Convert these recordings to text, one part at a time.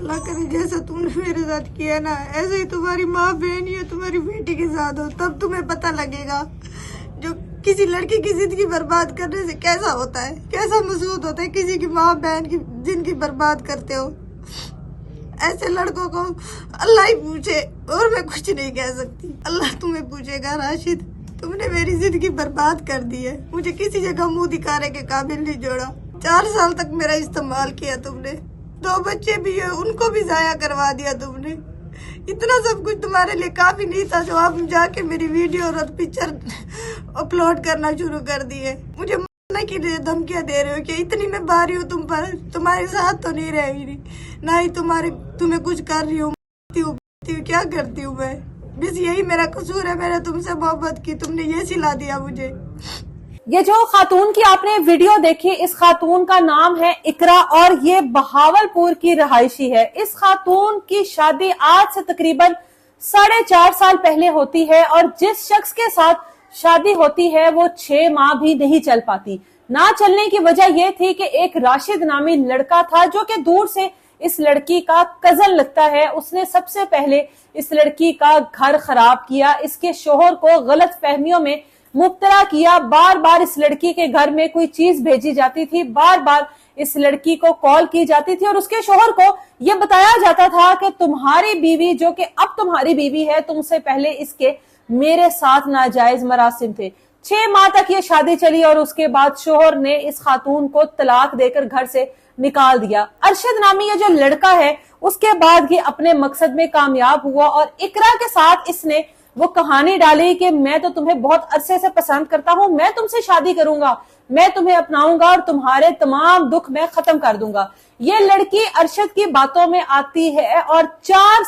अल्लाह करे जैसा तुमने मेरे साथ किया ना, ऐसे ही तुम्हारी माँ बहन या तुम्हारी बेटी के साथ हो, तब तुम्हें पता लगेगा जो किसी लड़की की जिंदगी बर्बाद करने से कैसा होता है, कैसा महसूस होता है किसी की माँ बहन की जिंदगी बर्बाद करते हो। ऐसे लड़कों को अल्लाह ही पूछे और मैं कुछ नहीं कह सकती। अल्लाह तुम्हें पूछेगा राशिद, तुमने मेरी जिंदगी बर्बाद कर दी है, मुझे किसी जगह मुंह दिखाने के काबिल नहीं जोड़ा। 4 साल तक मेरा इस्तेमाल किया तुमने, 2 बच्चे भी है उनको भी जाया करवा दिया तुमने। इतना सब कुछ तुम्हारे लिए काफी नहीं था जो आप जाके मेरी वीडियो और पिक्चर अपलोड करना शुरू कर दिए। मुझे मारने की धमकियां दे रहे हो कि इतनी मैं भारी हूँ तुम पर, तुम्हारे साथ तो नहीं रह रही, ना ही तुम्हें कुछ कर रही हूँ, क्या करती हूँ मैं, बस यही मेरा कसूर है, मैंने तुमसे मोहब्बत की, तुमने ये सिला दिया मुझे। ये जो खातून की आपने वीडियो देखी, इस खातून का नाम है इकरा और ये बहावलपुर की रहायशी है। इस खातून की शादी आज से तकरीबन 4.5 साल पहले होती है और जिस शख्स के साथ शादी होती है वो 6 माह भी नहीं चल पाती। ना चलने की वजह यह थी कि एक राशिद नामी लड़का था जो कि दूर से इस लड़की का कजन लगता है। उसने सबसे पहले इस लड़की का घर खराब किया, इसके शोहर को गलत फहमियों में मुब्तला किया। बार बार इस लड़की के घर में कोई चीज भेजी जाती थी, बार बार इस लड़की को कॉल की जाती थी और उसके शोहर को यह बताया जाता था कि तुम्हारी बीवी, जो कि अब तुम्हारी बीवी है, तुमसे पहले इसके मेरे साथ नाजायज मरासिम थे। 6 माह तक ये शादी चली और उसके बाद शोहर ने इस खातून को तलाक देकर घर से निकाल दिया। अरशद नामी ये जो लड़का है उसके बाद ये अपने मकसद में कामयाब हुआ और इकरा के साथ इसने वो कहानी डाली कि मैं तो तुम्हें बहुत अरसे से पसंद करता हूं, मैं तुमसे शादी करूंगा, मैं तुम्हें अपनाऊंगा और तुम्हारे तमाम दुख मैं खत्म कर दूंगा। ये लड़की अरशद की बातों में आती है और 4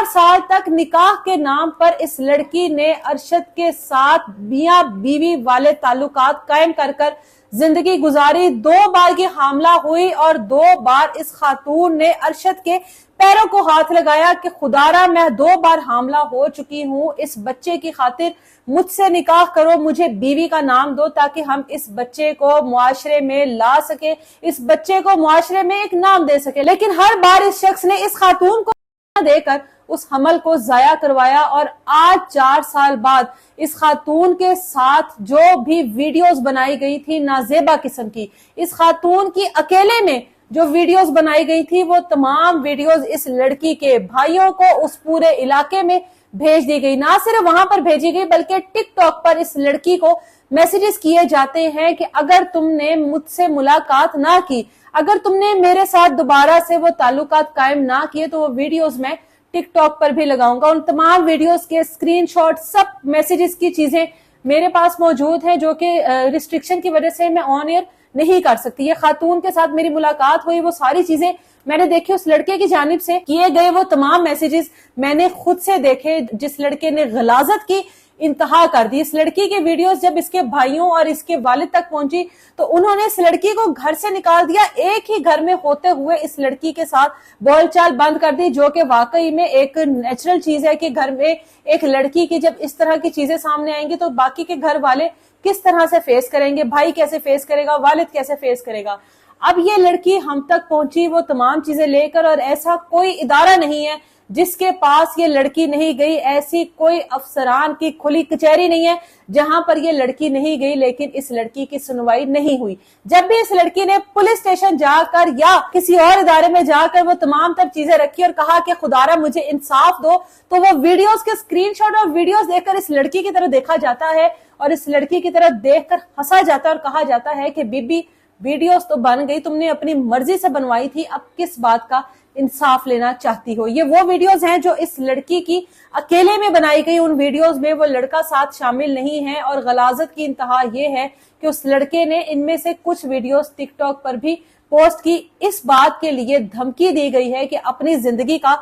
साल तक निकाह के नाम पर इस लड़की ने अरशद के साथ मियां बीवी वाले ताल्लुकात कायम कर जिंदगी गुजारी। 2 बार की हामला हुई और 2 बार इस खातून ने अरशद के पैरों को हाथ लगाया कि खुदारा मैं 2 बार हामला हो चुकी हूँ, इस बच्चे की खातिर मुझसे निकाह करो, मुझे बीवी का नाम दो ताकि हम इस बच्चे को मुआशरे में ला सके, इस बच्चे को मुआशरे में एक नाम दे सके। लेकिन हर बार इस शख्स ने इस खातून को देकर उस हमल को जाया करवाया और आज 4 साल बाद इस खातून के साथ जो भी वीडियोस बनाई गई थी नाजेबा किस्म की, इस खातून की अकेले में जो वीडियोस बनाई गई थी वो तमाम वीडियोस इस लड़की के भाइयों को उस पूरे इलाके में भेज दी गई। ना सिर्फ वहां पर भेजी गई बल्कि टिकटॉक पर इस लड़की को मैसेजेस किए जाते हैं कि अगर तुमने मुझसे मुलाकात ना की, अगर तुमने मेरे साथ दोबारा से वो ताल्लुकात कायम ना किए तो वो वीडियोस मैं टिकटॉक पर भी लगाऊंगा। उन तमाम वीडियोस के स्क्रीनशॉट, सब मैसेजेस की चीजें मेरे पास मौजूद है जो कि रिस्ट्रिक्शन की वजह से मैं ऑन एयर नहीं कर सकती। ये खातून के साथ मेरी मुलाकात हुई, वो सारी चीजें मैंने देखी, उस लड़के की जानिब से किए गए वो तमाम मैसेजेस मैंने खुद से देखे जिस लड़के ने गलाजत की इंतहा कर दी। इस लड़की की वीडियोस जब इसके भाइयों और इसके वालिद तक पहुंची तो उन्होंने इस लड़की को घर से निकाल दिया। एक ही घर में होते हुए इस लड़की के साथ बोलचाल बंद कर दी, जो कि वाकई में एक नेचुरल चीज है कि घर में एक लड़की की जब इस तरह की चीजें सामने आएंगी तो बाकी के घर वाले किस तरह से फेस करेंगे, भाई कैसे फेस करेगा, वालिद कैसे फेस करेगा। अब ये लड़की हम तक पहुंची वो तमाम चीजें लेकर और ऐसा कोई इदारा नहीं है जिसके पास ये लड़की नहीं गई, ऐसी कोई अफसरान की खुली कचहरी नहीं है जहां पर ये लड़की नहीं गई, लेकिन इस लड़की की सुनवाई नहीं हुई। जब भी इस लड़की ने पुलिस स्टेशन जाकर या किसी और इदारे में जाकर वो तमाम तर चीजें रखी और कहा कि खुदारा मुझे इंसाफ दो, तो वो वीडियोस के स्क्रीनशॉट और वीडियोस देखकर इस लड़की की तरफ देखा जाता है और इस लड़की की तरफ देखकर हंसा जाता है और कहा जाता है कि बीबी वीडियोस तो बन गई, तुमने अपनी मर्जी से बनवाई थी, अब किस बात का इंसाफ लेना चाहती हो। ये वो वीडियोस हैं जो इस लड़की की अकेले में बनाई गई। उन वीडियोस में वो लड़का साथ शामिल नहीं है और गलाजत की इंतहा ये है कि उस लड़के ने इनमें से कुछ वीडियोस टिकटॉक पर भी पोस्ट की। इस बात के लिए धमकी दी गई है कि अपनी जिंदगी का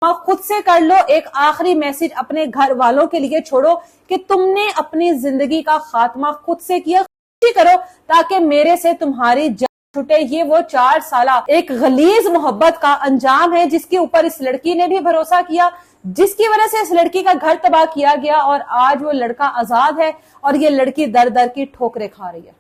खुद से कर लो। एक आखिरी मैसेज अपने घर वालों के लिए छोड़ो कि तुमने अपनी जिंदगी का खात्मा खुद से किया, करो ताकि मेरे से तुम्हारी जान छूटे। ये वो 4 साला एक गलीज मोहब्बत का अंजाम है जिसके ऊपर इस लड़की ने भी भरोसा किया, जिसकी वजह से इस लड़की का घर तबाह किया गया और आज वो लड़का आजाद है और ये लड़की दर दर की ठोकरें खा रही है।